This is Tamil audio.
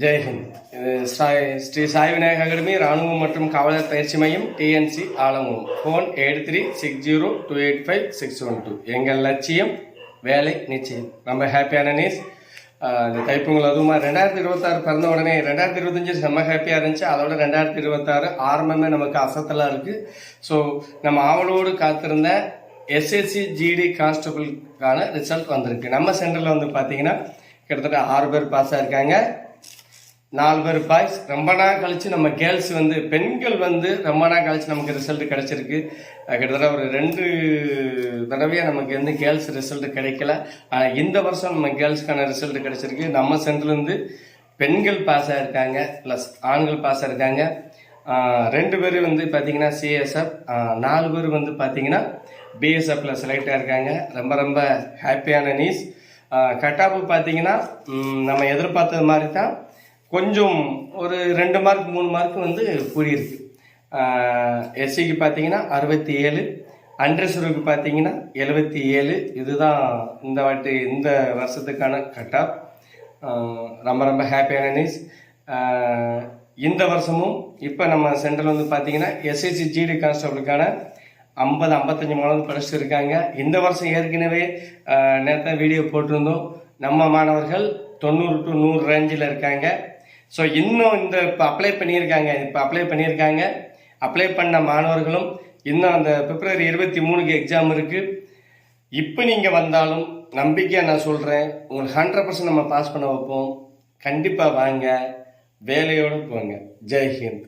ஜெய்ஹிந்த். இது ஸ்ரீ சாய் விநாயக் அகாடமி ராணுவம் மற்றும் காவலர் பயிற்சி மையம் டிஎன்சி ஆலங்குளம். ஃபோன் 8360285612. எங்கள் லட்சியம் வேலை நிச்சயம். ரொம்ப ஹாப்பியான நியூஸ். இந்த தைப்பொங்கல் அதுவுமா 2026 பிறந்த உடனே 2025 செம்ம ஹாப்பியாக இருந்துச்சு. அதோட 2026 ஆரம்பமே நமக்கு அசத்தலாக இருக்குது. ஸோ நம்ம ஆவலோடு காத்திருந்த எஸ்எஸ்சி ஜிடி கான்ஸ்டபிளுக்கான ரிசல்ட் வந்திருக்கு. நம்ம சென்டரில் வந்து பார்த்தீங்கன்னா கிட்டத்தட்ட 6 பேர் பாஸ் ஆகிருக்காங்க, 4 பேர் பாய்ஸ். ரொம்ப நாள் கழிச்சு நம்ம கேர்ள்ஸ் வந்து பெண்கள் வந்து ரொம்ப நாள் கழிச்சு நமக்கு ரிசல்ட் கிடைச்சிருக்கு. கிட்டத்தட்ட ஒரு 2 தடவையாக நமக்கு வந்து கேர்ள்ஸ் ரிசல்ட் கிடைக்கல. ஆனால் இந்த வருஷம் நம்ம கேர்ள்ஸ்க்கான ரிசல்ட் கிடைச்சிருக்கு. நம்ம சென்டர்லேருந்து பெண்கள் பாஸ் ஆகிருக்காங்க, ப்ளஸ் ஆண்கள் பாஸ் ஆகிருக்காங்க. 2 பேர் வந்து பார்த்தீங்கன்னா சிஎஸ்எஃப், 4 பேர் வந்து பார்த்தீங்கன்னா பிஎஸ்எஃப்ல செலக்ட் ஆகிருக்காங்க. ரொம்ப ரொம்ப ஹாப்பியான நியூஸ். கட் ஆஃப் பார்த்தீங்கன்னா நம்ம எதிர்பார்த்தது மாதிரி தான், கொஞ்சம் ஒரு 2 மார்க் 3 மார்க் வந்து கூடியிருக்கு. எஸ்சிக்கு பார்த்தீங்கன்னா 67, அன்ரிசர்வ்க்கு பார்த்தீங்கன்னா 77. இதுதான் இந்த வருஷத்துக்கான கட் ஆஃப். ரொம்ப ரொம்ப ஹாப்பியான நியூஸ். இந்த வருஷமும் இப்போ நம்ம சென்ட்ரல் வந்து பார்த்தீங்கன்னா எஸ்எஸ்சி ஜிடி கான்ஸ்டபிளுக்கான 50-55 மாணவர்கள் படிச்சிருக்காங்க. இந்த வருஷம் ஏற்கனவே நேற்று வீடியோ போட்டிருந்தோம். நம்ம மாணவர்கள் 90 to 100 ரேஞ்சில் இருக்காங்க. ஸோ இன்னும் இந்த இப்போ அப்ளை பண்ணியிருக்காங்க. அப்ளை பண்ண மாணவர்களும் இன்னும் அந்த பிப்ரவரி 23க்கு எக்ஸாம் இருக்குது. இப்போ நீங்கள் வந்தாலும் நம்பிக்கையாக நான் சொல்கிறேன், உங்களுக்கு 100% நம்ம பாஸ் பண்ண வைப்போம். கண்டிப்பாக வாங்க, வேலையோடு போங்க. ஜெய்ஹிந்த்.